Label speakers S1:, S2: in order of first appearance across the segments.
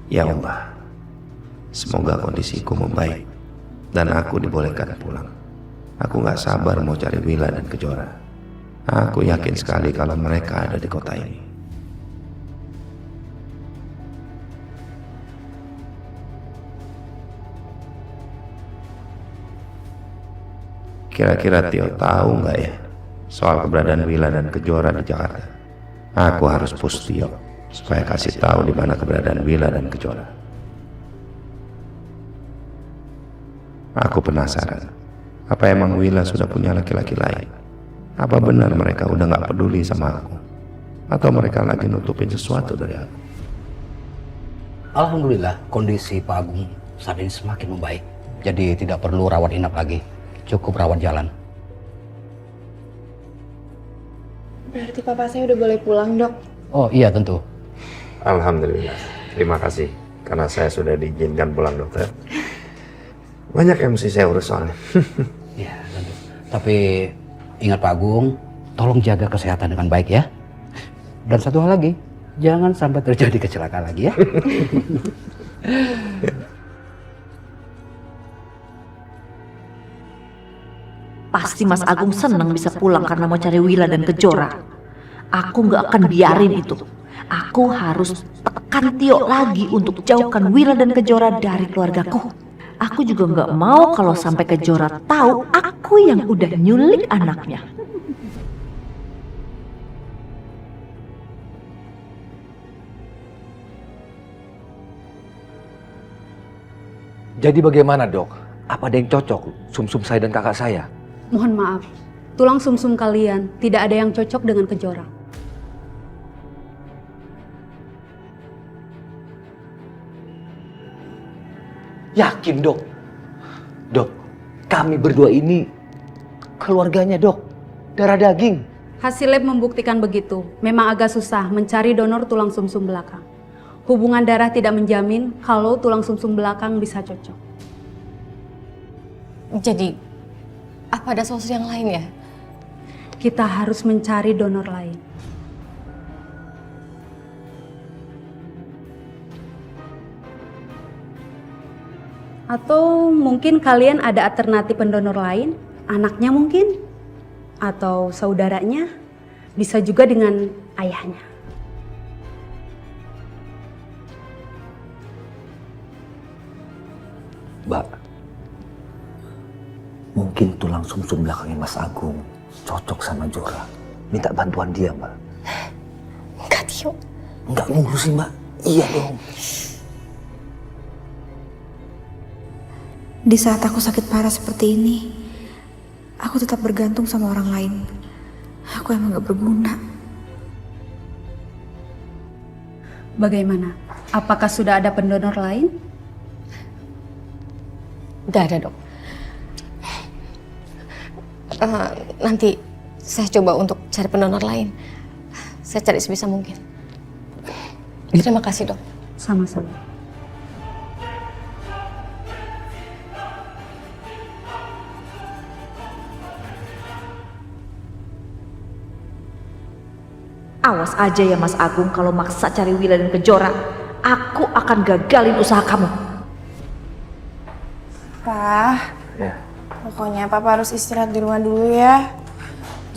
S1: Ya Allah, semoga kondisiku membaik dan aku dibolehkan pulang. Aku gak sabar mau cari Wila dan Kejora. Aku yakin sekali kalau mereka ada di kota ini. Kira-kira Tio tahu nggak ya soal keberadaan Wila dan Kejora di Jakarta? Aku harus push Tio supaya kasih tahu di mana keberadaan Wila dan Kejora. Aku penasaran, apa emang Wila sudah punya laki-laki lain? Apa benar mereka udah nggak peduli sama aku? Atau mereka lagi nutupin sesuatu dari aku?
S2: Alhamdulillah kondisi Pak Agung saat ini semakin membaik. Jadi tidak perlu rawat inap lagi. Cukup rawat jalan.
S3: Berarti papa saya udah boleh pulang, Dok?
S2: Oh iya tentu.
S1: Alhamdulillah, terima kasih karena saya sudah diizinkan pulang, dokter. Banyak yang mesti saya urus soalnya.
S2: Iya tentu. Tapi ingat Pak Agung, tolong jaga kesehatan dengan baik ya. Dan satu hal lagi, jangan sampai terjadi kecelakaan lagi ya.
S4: Pasti Mas Agung senang bisa pulang karena mau cari Wila dan Kejora. Aku nggak akan biarin itu. Aku harus tekan Tio lagi untuk jauhkan Wila dan Kejora dari keluargaku. Aku juga nggak mau kalau sampai Kejora tahu aku yang udah nyulik anaknya.
S5: Jadi bagaimana, Dok? Apa ada yang cocok sumsum saya dan kakak saya?
S6: Mohon maaf, tulang sumsum kalian tidak ada yang cocok dengan Kejora.
S5: Yakin, Dok? Dok, kami berdua ini keluarganya, Dok. Darah daging.
S6: Hasil lab membuktikan begitu. Memang agak susah mencari donor tulang sumsum belakang. Hubungan darah tidak menjamin kalau tulang sumsum belakang bisa cocok.
S3: Jadi, apa ada solusi yang lain ya?
S6: Kita harus mencari donor lain. Atau mungkin kalian ada alternatif pendonor lain? Anaknya mungkin? Atau saudaranya? Bisa juga dengan ayahnya.
S5: Mbak, mungkin tulang sumsum belakangnya Mas Agung cocok sama Jora. Minta bantuan dia, Mbak.
S3: Enggak, Tio.
S5: Enggak ngurusin, Mbak. Iya dong.
S7: Di saat aku sakit parah seperti ini, aku tetap bergantung sama orang lain. Aku emang gak berguna.
S6: Bagaimana? Apakah sudah ada pendonor lain?
S3: Udah ada, Dok. Nanti saya coba untuk cari pendonor lain. Saya cari sebisa mungkin. Terima kasih, Dok.
S6: Sama-sama.
S4: Awas aja ya Mas Agung kalau maksa cari Wila dan Kejora. Aku akan gagalin usaha kamu.
S8: Pak,
S1: Ya.
S8: pokoknya Papa harus istirahat di rumah dulu ya.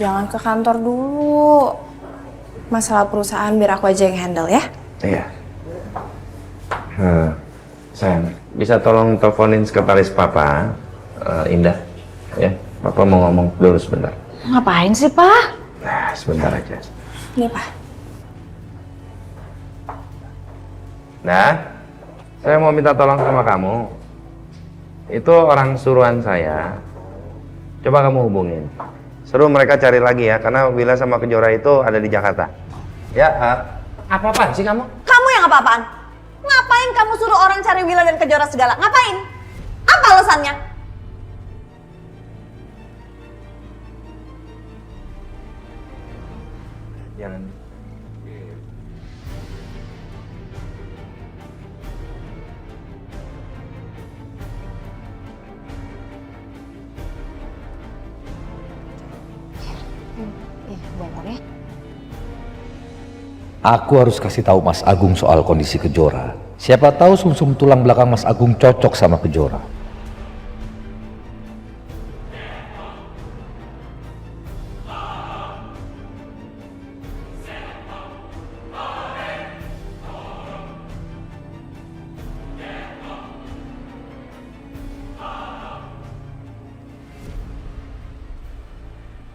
S8: Jangan ke kantor dulu. Masalah perusahaan biar aku aja yang handle ya.
S1: Iya. Sayang, bisa tolong teleponin sekretaris Papa, Indah. Ya, Papa mau ngomong dulu sebentar.
S4: Ngapain sih, Pak?
S1: Nah, sebentar aja.
S8: Nih, Pak.
S1: Nah, saya mau minta tolong sama kamu. Itu orang suruhan saya. Coba kamu hubungin. Seru mereka cari lagi ya, karena Wila sama Kejora itu ada di Jakarta. Ya, apa-apaan sih kamu?
S9: Kamu yang apa-apaan? Ngapain kamu suruh orang cari Wila dan Kejora segala? Ngapain? Apa alasannya?
S1: Jangan.
S3: Bentar ya.
S5: Aku harus kasih tahu Mas Agung soal kondisi Kejora. Siapa tahu sumsum tulang belakang Mas Agung cocok sama Kejora.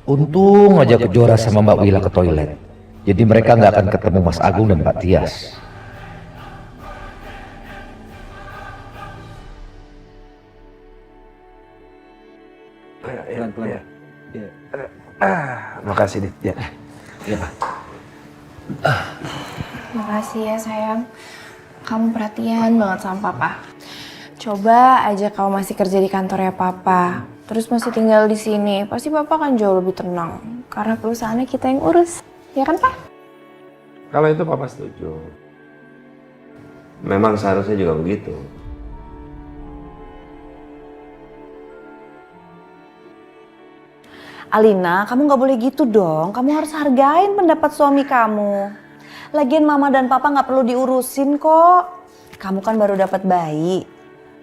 S5: Untung aja Kejora sama Mbak Wila ke toilet. Jadi mereka nggak akan ketemu Mas Agung dan Mbak Tias.
S1: Pelan-pelan. Makasih, Dit. Ya.
S5: Iya, Pak.
S8: Makasih ya sayang. Kamu perhatian banget sama papa. Coba aja kamu masih kerja di kantornya papa, terus masih tinggal di sini, pasti papa kan jauh lebih tenang. Karena perusahaannya kita yang urus, ya kan Pak?
S1: Kalau itu papa setuju. Memang seharusnya juga begitu.
S9: Alina, kamu nggak boleh gitu dong. Kamu harus hargain pendapat suami kamu. Lagian mama dan papa nggak perlu diurusin kok. Kamu kan baru dapat bayi.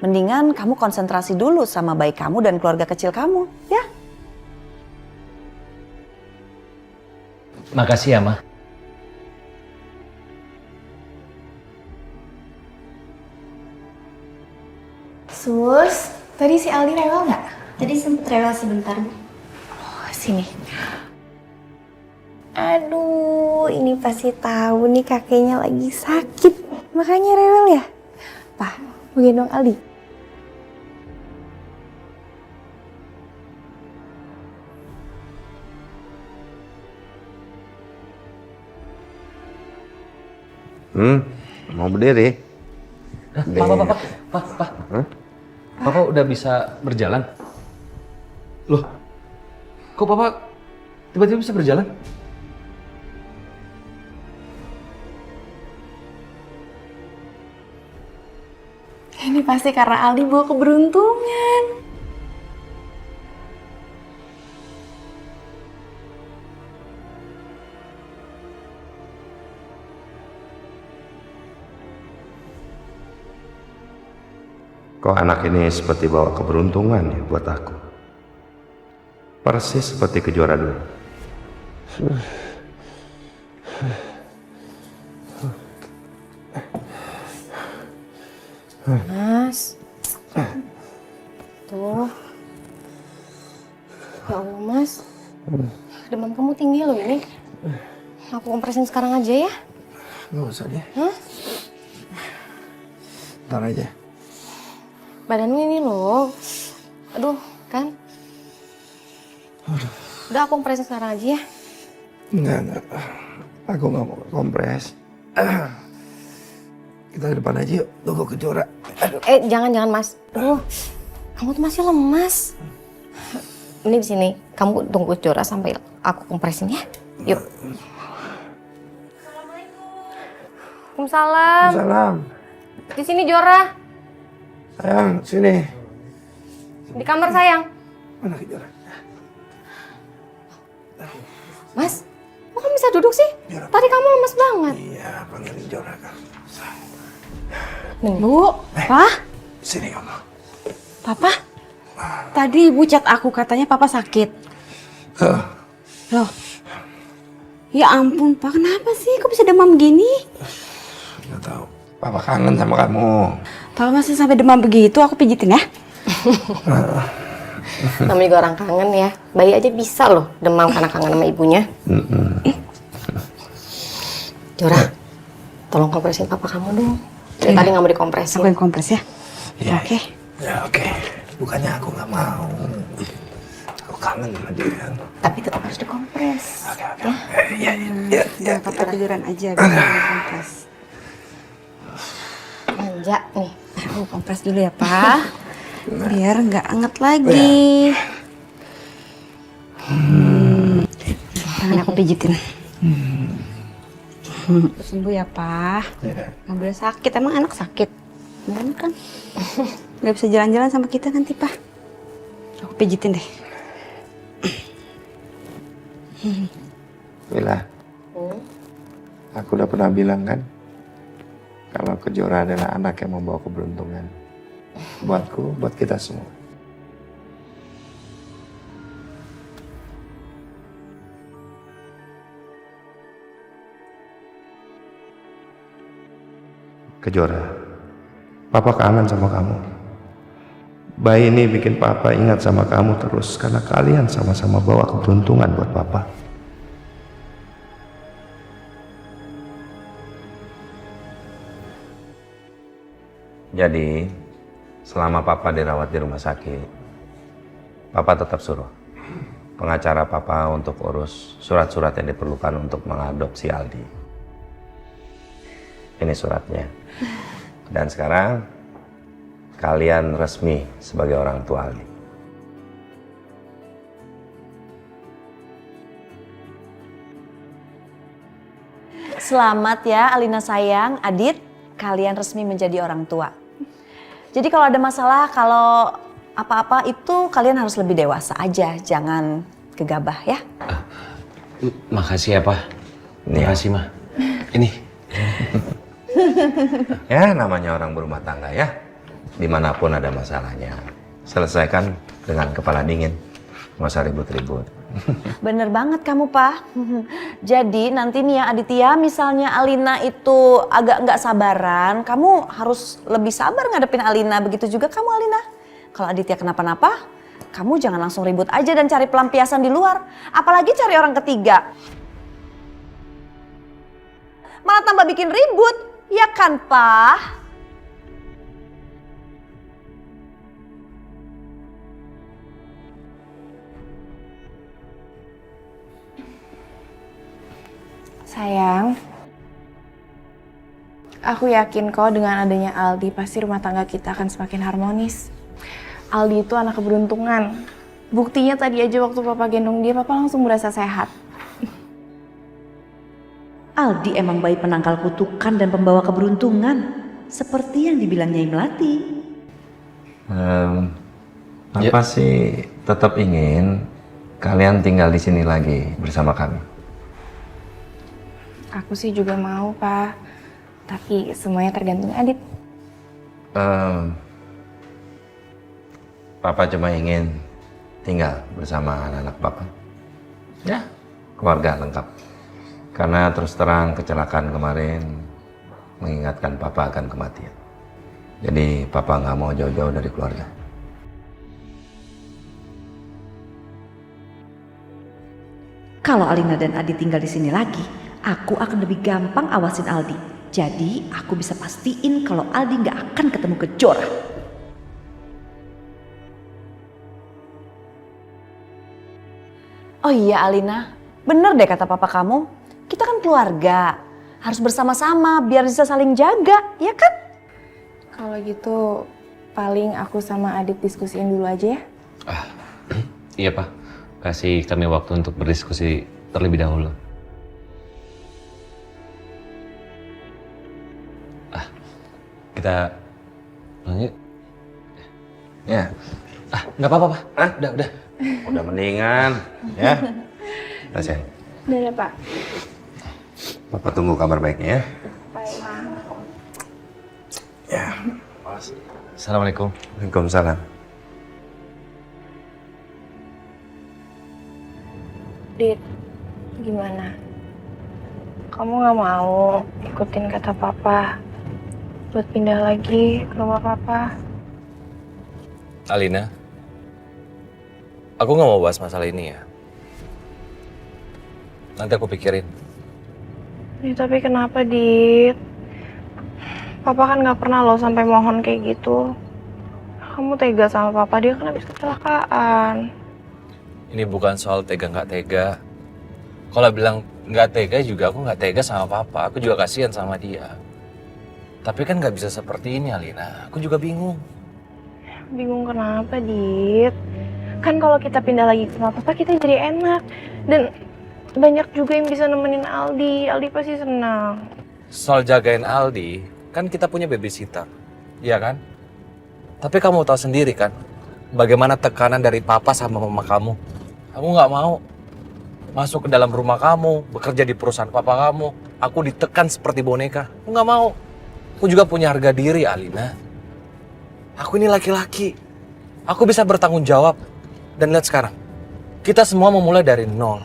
S9: Mendingan kamu konsentrasi dulu sama bayi kamu dan keluarga kecil kamu, ya?
S5: Makasih ya, Ma.
S8: Sus, tadi si Aldi rewel nggak?
S3: Tadi sempet rewel sebentar, Bu.
S8: Oh, sini. Aduh, ini pasti tahu nih kakeknya lagi sakit. Makanya rewel ya? Pak, mau gendong Aldi?
S1: Mau berdiri?
S5: Pak. Papa udah bisa berjalan? Loh, kok Papa tiba-tiba bisa berjalan?
S8: Ini pasti karena Aldi bawa keberuntungan.
S1: Kok anak ini seperti bawa keberuntungan ya buat aku. Persis seperti Kejora dulu.
S3: Mas. Tuh. Ya Allah, Mas. Demam kamu tinggi loh ini. Aku kompresin sekarang aja ya.
S1: Nggak usah deh.
S3: Hah?
S1: Ntar aja.
S3: Badanmu ini loh. Aduh, kan? Udah aku kompresin sekarang aja ya.
S1: Enggak. Aku nggak mau kompres. Kita ke depan aja yuk, tunggu Kejora.
S3: Jangan Mas. Aduh, kamu tuh masih lemas. Ini di sini, kamu tunggu Kejora sampai aku kompresin ya. Yuk. Assalamualaikum. Waalaikumsalam.
S1: Salam.
S3: Di sini Jora.
S1: Sayang, sini.
S3: Di kamar sayang.
S1: Mana Kejora?
S3: Mas, kok kamu bisa duduk sih? Tadi kamu lemas banget.
S1: Iya, panggilin Kejora kan.
S7: Bu, Pak,
S1: Sini kamu.
S7: Papa. Tadi Ibu chat aku katanya Papa sakit. Loh. Ya ampun, Pak. Kenapa sih? Kok bisa demam gini?
S1: Nggak tahu. Papa kangen sama kamu.
S7: Kalau masih sampai demam begitu, aku pijitin ya.
S3: Namanya juga orang kangen ya. Bayi aja bisa loh demam karena kangen sama ibunya. Jora, tolong kompresin papa kamu dong. Dari tadi nggak mau dikompresin.
S7: Aku yang kompres ya.
S1: Iya.
S7: Oke.
S1: Ya oke. Bukannya aku nggak mau. Aku kangen sama dia.
S3: Tapi tetap harus dikompres.
S1: Oke. Iya.
S7: Papa tiduran aja biar aku kompres.
S3: Manja nih.
S7: Aku kompres dulu ya, Pak. Biar nggak anget lagi. Tangan aku pijitin. Sembuh ya, Pak. Nggak boleh sakit. Emang anak sakit? Kan? Nggak bisa jalan-jalan sama kita nanti, Pak. Aku pijitin deh.
S1: Wila. Aku udah pernah bilang kan. kalau Kejora adalah anak yang membawa keberuntungan. Buatku, buat kita semua. Kejora, Papa kangen sama kamu. Bayi ini bikin Papa ingat sama kamu terus karena kalian sama-sama bawa keberuntungan buat Papa. Jadi, selama Papa dirawat di rumah sakit, Papa tetap suruh pengacara Papa untuk urus surat-surat yang diperlukan untuk mengadopsi Aldi. Ini suratnya. Dan sekarang kalian resmi sebagai orang tua Aldi.
S9: Selamat ya Alina sayang, Adit, kalian resmi menjadi orang tua. Jadi kalau ada masalah, kalau apa-apa itu kalian harus lebih dewasa aja, jangan gegabah ya.
S5: Makasih ya, Pak. Makasih, Ma. Ini.
S1: Ya, namanya orang berumah tangga ya. Dimanapun ada masalahnya, selesaikan dengan kepala dingin. Nggak usah ribut-ribut.
S9: Bener banget kamu, Pak. Jadi nanti nih ya Aditya, misalnya Alina itu agak nggak sabaran, kamu harus lebih sabar ngadepin Alina. Begitu juga kamu Alina. Kalau Aditya kenapa-napa, kamu jangan langsung ribut aja dan cari pelampiasan di luar. Apalagi cari orang ketiga. Malah tambah bikin ribut, ya kan Pak?
S8: Sayang, aku yakin kok dengan adanya Aldi pasti rumah tangga kita akan semakin harmonis. Aldi itu anak keberuntungan. Buktinya tadi aja waktu Papa gendong dia, Papa langsung merasa sehat.
S4: Aldi emang bayi penangkal kutukan dan pembawa keberuntungan. Seperti yang dibilang Nyai Melati.
S1: Papa sih tetap ingin kalian tinggal di sini lagi bersama kami.
S8: Aku sih juga mau, Pak. Tapi semuanya tergantung Adit.
S1: Papa cuma ingin tinggal bersama anak-anak Papa. Ya, keluarga lengkap. Karena terus terang kecelakaan kemarin mengingatkan Papa akan kematian. Jadi Papa nggak mau jauh-jauh dari keluarga.
S4: Kalau Alina dan Adi tinggal di sini lagi, aku akan lebih gampang awasin Aldi. Jadi aku bisa pastiin kalau Aldi nggak akan ketemu Kejora.
S9: Oh iya Alina, bener deh kata papa kamu. Kita kan keluarga, harus bersama-sama biar bisa saling jaga, ya kan?
S8: Kalau gitu, paling aku sama Adit diskusiin dulu aja ya.
S5: Iya, Pak. Kasih kami waktu untuk berdiskusi terlebih dahulu. Kita pulang yuk.
S1: Ya,
S5: Nggak apa-apa, Pak. Udah.
S1: udah mendingan, ya. Terima kasih.
S8: Udah, Pak.
S1: Papa tunggu kabar baiknya ya.
S8: Baik, Ma.
S1: Ya.
S5: Assalamualaikum.
S1: Waalaikumsalam.
S8: Dit, gimana? Kamu nggak mau ikutin kata Papa buat pindah lagi ke rumah Papa?
S5: Alina, aku nggak mau bahas masalah ini ya. Nanti aku pikirin.
S8: Ya, tapi kenapa, Dit? Papa kan nggak pernah loh sampai mohon kayak gitu. Kamu tega sama Papa, dia kan habis kecelakaan.
S5: Ini bukan soal tega nggak tega. Kalau bilang nggak tega juga aku nggak tega sama Papa. Aku juga kasihan sama dia. Tapi kan nggak bisa seperti ini, Alina. Aku juga bingung.
S8: Bingung kenapa, Dit? Kan kalau kita pindah lagi ke rumah Papa, kita jadi enak. Dan banyak juga yang bisa nemenin Aldi. Aldi pasti senang.
S5: Soal jagain Aldi, kan kita punya babysitter. Iya kan? Tapi kamu tahu sendiri kan, bagaimana tekanan dari Papa sama Mama kamu. Aku nggak mau masuk ke dalam rumah kamu, bekerja di perusahaan Papa kamu. Aku ditekan seperti boneka. Aku nggak mau. Aku juga punya harga diri, Alina. Aku ini laki-laki. Aku bisa bertanggung jawab. Dan lihat sekarang, kita semua memulai dari nol.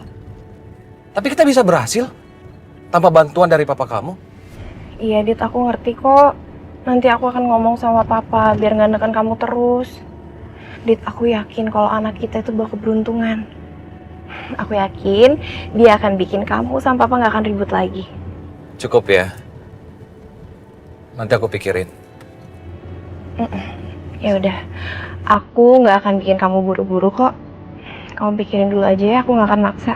S5: Tapi kita bisa berhasil tanpa bantuan dari papa kamu.
S8: Iya, Dit, aku ngerti kok. Nanti aku akan ngomong sama papa biar nggak neken kamu terus. Dit, aku yakin kalau anak kita itu bawa keberuntungan. Aku yakin dia akan bikin kamu sama papa nggak akan ribut lagi.
S5: Cukup ya. Nanti aku pikirin.
S8: Ya udah, aku nggak akan bikin kamu buru-buru kok. Kamu pikirin dulu aja ya, aku nggak akan maksa.